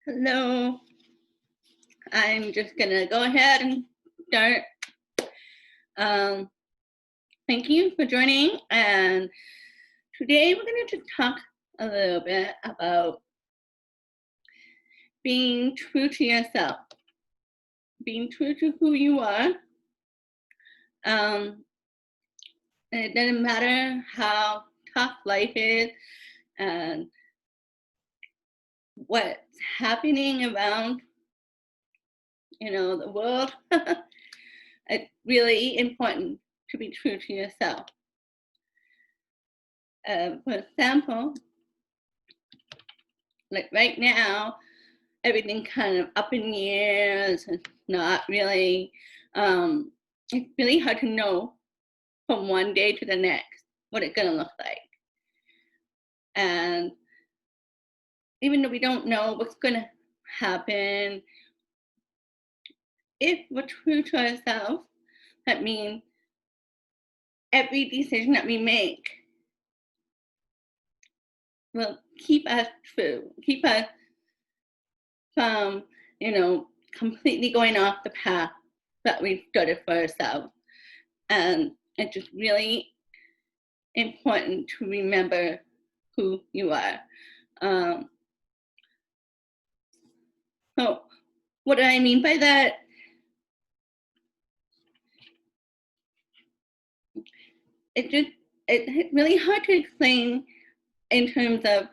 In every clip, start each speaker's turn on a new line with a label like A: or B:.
A: Hello, I'm just gonna go ahead and start. Um, Thank you for joining. And today we're gonna just talk a little bit about being true to yourself, being true to who you are. Um, and it doesn't matter how tough life is and what's happening around, the world. It's really important to be true to yourself. For example, like right now, everything kind of up in the air. It's not really, it's really hard to know from one day to the next what it's gonna look like. And even though we don't know what's gonna happen, if we're true to ourselves, that means every decision that we make will keep us true, keep us from, completely going off the path that we've started for ourselves. And it's just really important to remember who you are. So what do I mean by that? It's really hard to explain in terms of,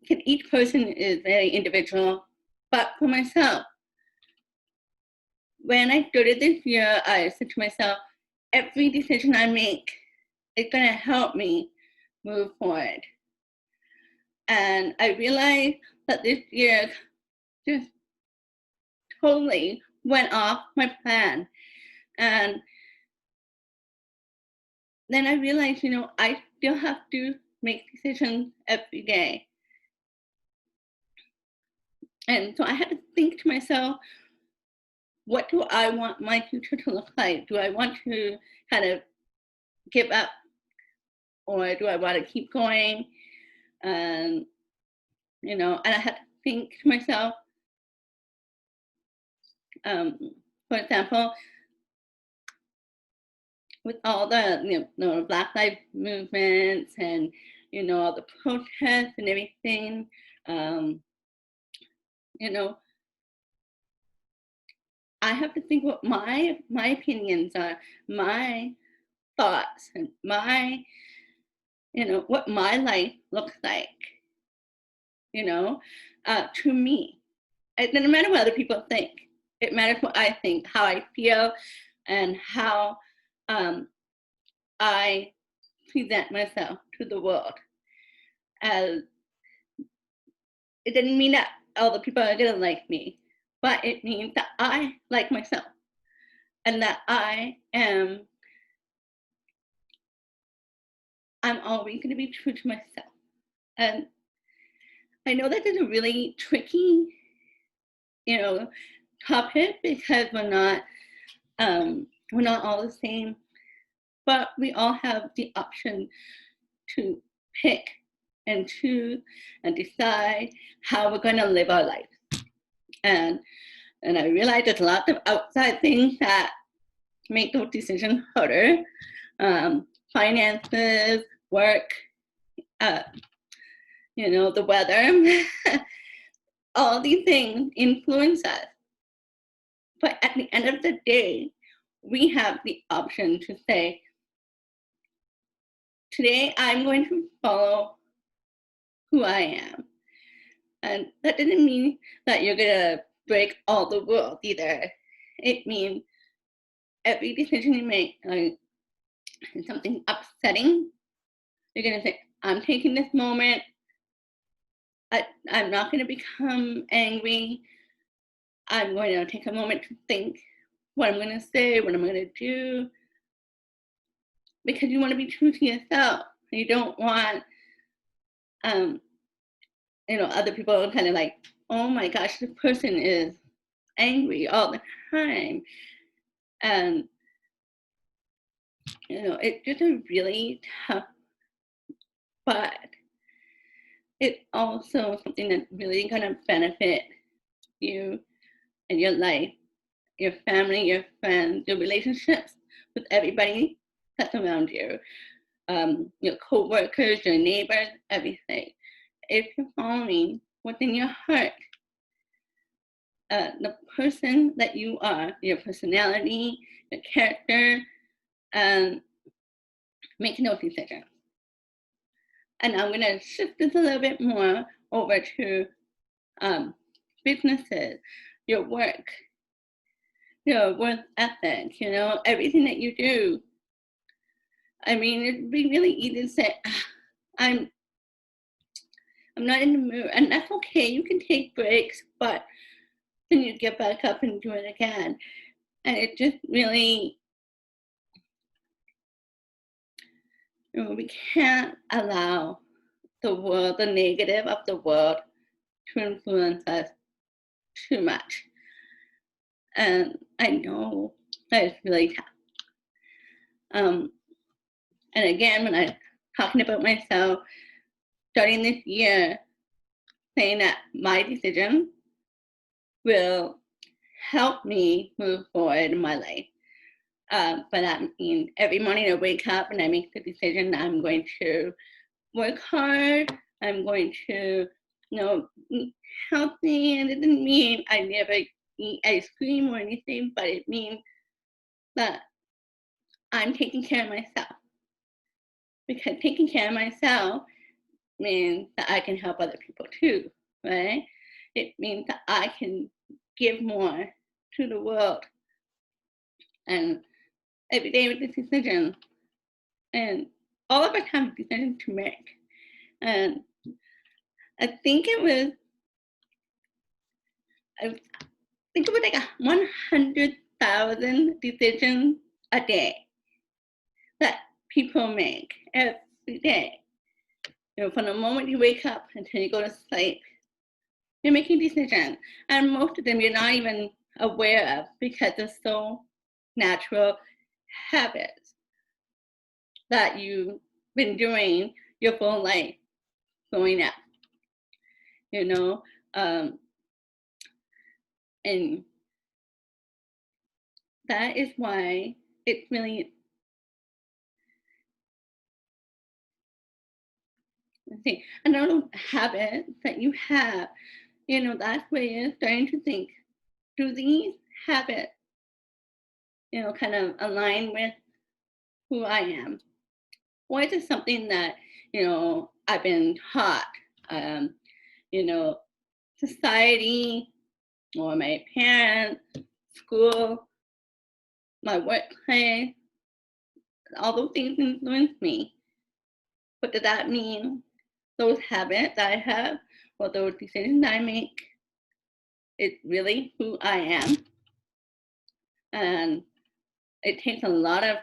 A: each person is very individual, but for myself, when I started this year, I said to myself, every decision I make is gonna help me move forward. And I realized that this year just totally went off my plan. And then I realized, I still have to make decisions every day. And so I had to think to myself, what do I want my future to look like? Do I want to kind of give up, or do I want to keep going? And, and I had to think to myself, for example, with all the Black Lives movements and all the protests and everything, I have to think what my opinions are, my thoughts, and my what my life looks like. To me, it doesn't matter what other people think. It matters what I think, how I feel, and how I present myself to the world. As it doesn't mean that all the people are gonna like me, but it means that I like myself and that I'm always gonna be true to myself. And I know that is a really tricky, topic because we're not all the same, but we all have the option to pick and choose and decide how we're going to live our life. And I realize there's lots of outside things that make those decisions harder. Finances, work, the weather, all these things influence us. But at the end of the day, we have the option to say, today I'm going to follow who I am. And that doesn't mean that you're going to break all the rules either. It means every decision you make, like something upsetting, you're going to say, I'm taking this moment. I'm not going to become angry. I'm going to take a moment to think what I'm going to say, what I'm going to do. Because you want to be true to yourself. You don't want, other people kind of like, oh my gosh, this person is angry all the time. And, it's just a really tough, but it's also something that's really going to benefit you and your life, your family, your friends, your relationships with everybody that's around you, your co-workers, your neighbors, everything. If you're following within your heart, the person that you are, your personality, your character, and make those decisions. And I'm going to shift this a little bit more over to businesses, your work, your work ethic, everything that you do. I mean, it'd be really easy to say, I'm not in the mood, and that's okay. You can take breaks, but then you get back up and do it again. And it just really, we can't allow the world, the negative of the world, to influence us too much. And I know that it's really tough. And again, when I'm talking about myself, starting this year, saying that my decision will help me move forward in my life. But that means every morning I wake up and I make the decision that I'm going to work hard. I'm going to, eat healthy. And it doesn't mean I never eat ice cream or anything, but it means that I'm taking care of myself. Because taking care of myself means that I can help other people too, right? It means that I can give more to the world. And every day with this decision, and all of us have decisions to make. And I think it was like 100,000 decisions a day that people make every day. From the moment you wake up until you go to sleep, you're making decisions. And most of them you're not even aware of because they're so natural habits that you've been doing your whole life growing up. And that is why it's really, another habit that you have, that's where you're starting to think, do these habits, kind of align with who I am? Or is it something that, I've been taught, society or my parents, school, my workplace, all those things influence me. But does that mean those habits that I have or those decisions I make is really who I am? And it takes a lot of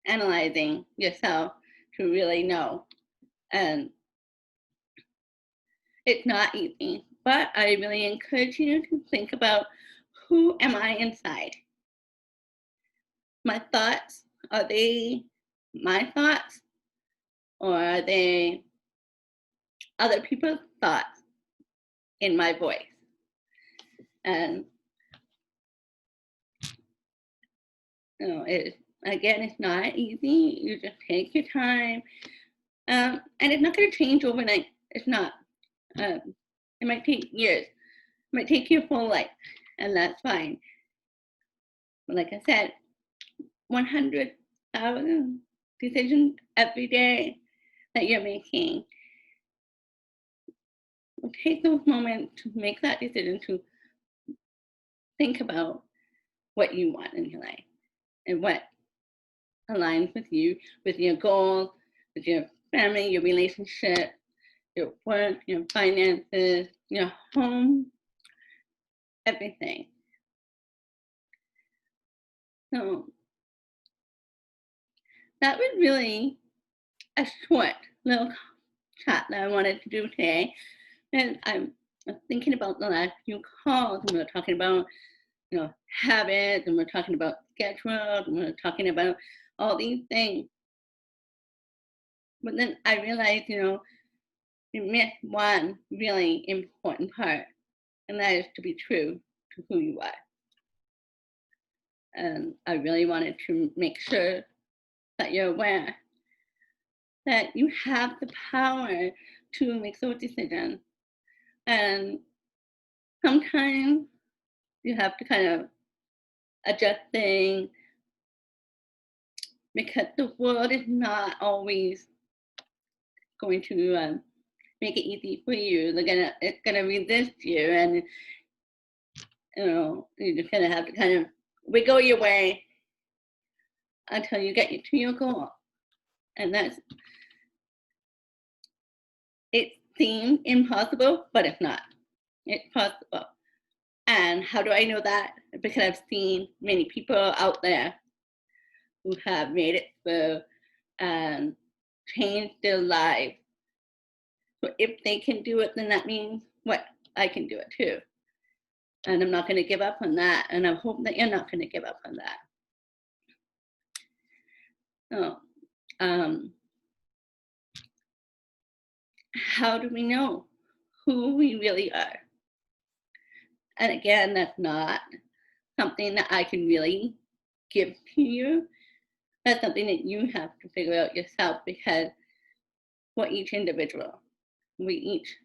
A: analyzing yourself to really know. And it's not easy, but I really encourage you to think about, who am I inside? My thoughts, are they my thoughts? Or are they other people's thoughts in my voice? And it's not easy. You just take your time, and it's not going to change overnight. It's not. It might take years. It might take your whole life, and that's fine. But like I said, 100,000 decisions every day that you're making. Take those moments to make that decision, to think about what you want in your life and what aligns with you, with your goals, with your family, your relationship, your work, your finances, your home, everything. So that was really a short little chat that I wanted to do today. And I'm thinking about the last few calls, and we were talking about, habits, and we're talking about schedules, and we're talking about all these things. But then I realized, you missed one really important part, and that is to be true to who you are. And I really wanted to make sure that you're aware that you have the power to make those decisions. And sometimes you have to kind of adjust things because the world is not always going to make it easy for you. It's gonna resist you, and you're just gonna have to kind of wiggle your way until you get to your goal. And it seems impossible, but it's not. It's possible. And how do I know that? Because I've seen many people out there who have made it through and changed their lives. So if they can do it, then that means what? I can do it too. And I'm not going to give up on that. And I hope that you're not going to give up on that. So, how do we know who we really are? And again, that's not something that I can really give to you. That's something that you have to figure out yourself, because we're each individual. We each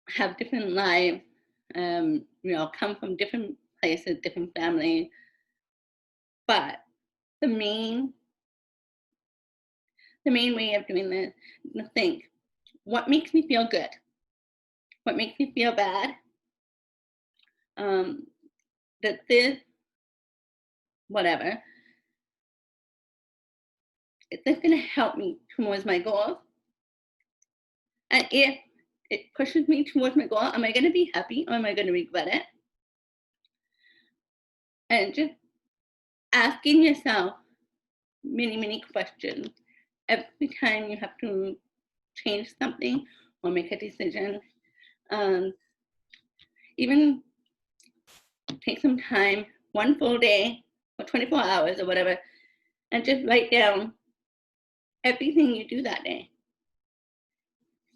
A: have different lives, come from different places, different families. But the main way of doing this is to think, what makes me feel good? What makes me feel bad? That this, whatever, is this going to help me towards my goals? And if it pushes me towards my goal, am I going to be happy or am I going to regret it? And just asking yourself many, many questions every time you have to change something or make a decision. Even take some time, one full day or 24 hours or whatever, and just write down everything you do that day.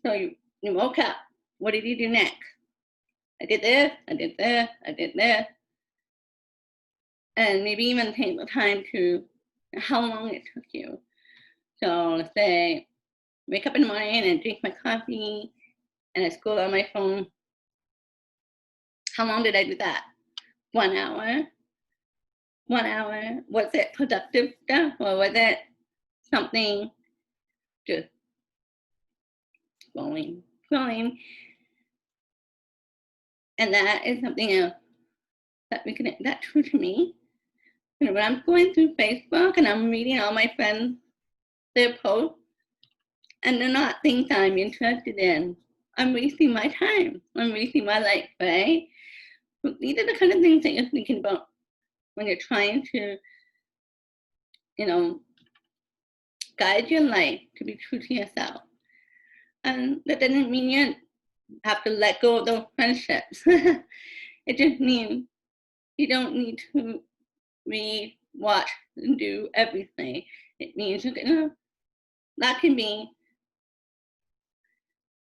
A: So you woke up, what did you do next? I did this, I did this, I did this. And maybe even take the time to how long it took you. So let's say, wake up in the morning and drink my coffee and I scroll on my phone. How long did I do that? 1 hour? 1 hour? Was it productive stuff, or was it something just scrolling? And that is something else that's true to me. When I'm going through Facebook and I'm reading all my friends, their posts, and they're not things I'm interested in, I'm wasting my time. I'm wasting my life, right? So these are the kind of things that you're thinking about when you're trying to, guide your life to be true to yourself. And that doesn't mean you have to let go of those friendships. It just means you don't need to read, watch, and do everything. It means that can be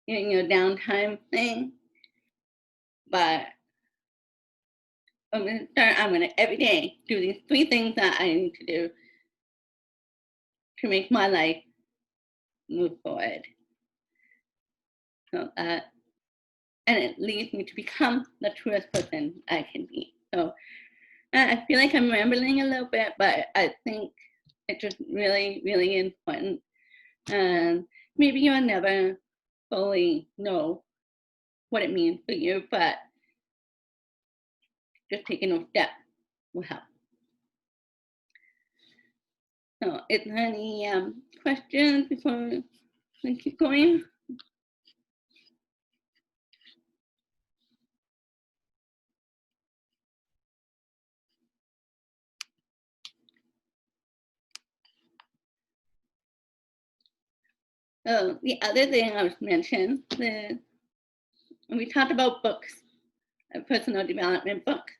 A: your downtime thing. But I'm gonna every day do these 3 things that I need to do to make my life move forward. So and it leads me to become the truest person I can be. So I feel like I'm rambling a little bit, but I think it's just really, really important. And maybe you'll never fully know what it means for you, but just taking those steps will help. So is there any questions before we keep going? Oh, the other thing I was mentioning, we talked about books, personal development books.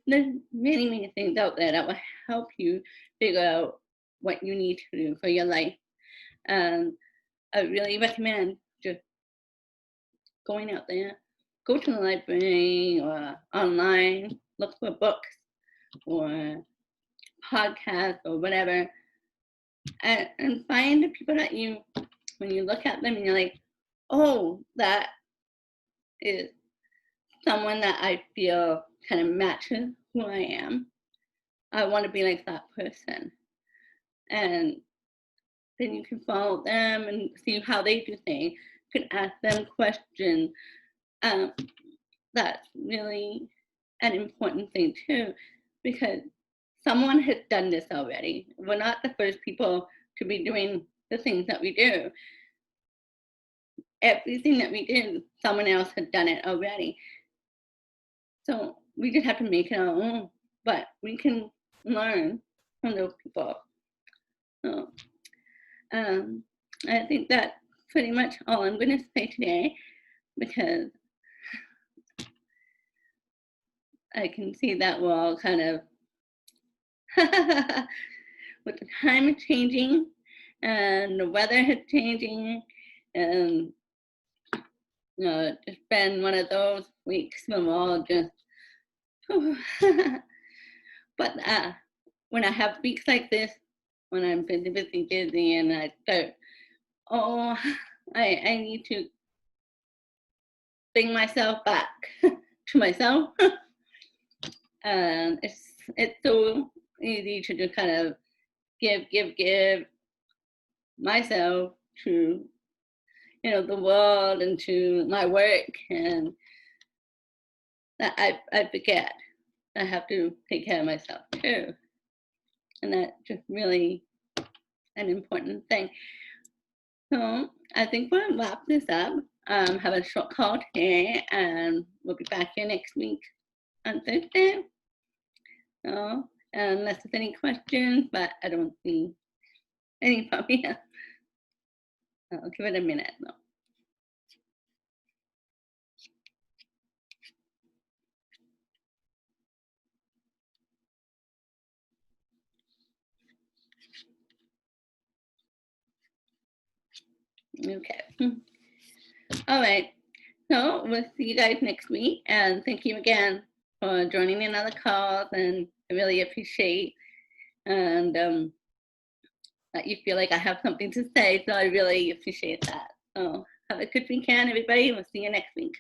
A: There's many, many things out there that will help you figure out what you need to do for your life. And I really recommend just going out there go to the library or online, look for books or podcasts or whatever, and find the people that you, when you look at them and you're like, oh, that is someone that I feel kind of matches who I am. I want to be like that person. And then you can follow them and see how they do things. You can ask them questions. That's really an important thing too, because someone has done this already. We're not the first people to be doing the things that we do. Everything that we do, someone else had done it already. So we just have to make it our own, but we can learn from those people. So I think that's pretty much all I'm going to say today, because I can see that we're all kind of with the time changing and the weather is changing, and it's been one of those weeks when we're all just but when I have weeks like this, when I'm busy and I start, oh, I need to bring myself back to myself. And it's so easy to just kind of give myself to, the world and to my work, and that I forget I have to take care of myself too. And that's just really an important thing. So I think we'll wrap this up. Have a short call today, and we'll be back here next week on Thursday. So unless there's any questions, but I don't see any from here. I'll give it a minute though. Okay. All right. So we'll see you guys next week. And thank you again for joining in on the calls. And I really appreciate and that you feel like I have something to say. So I really appreciate that. So have a good weekend, everybody. We'll see you next week.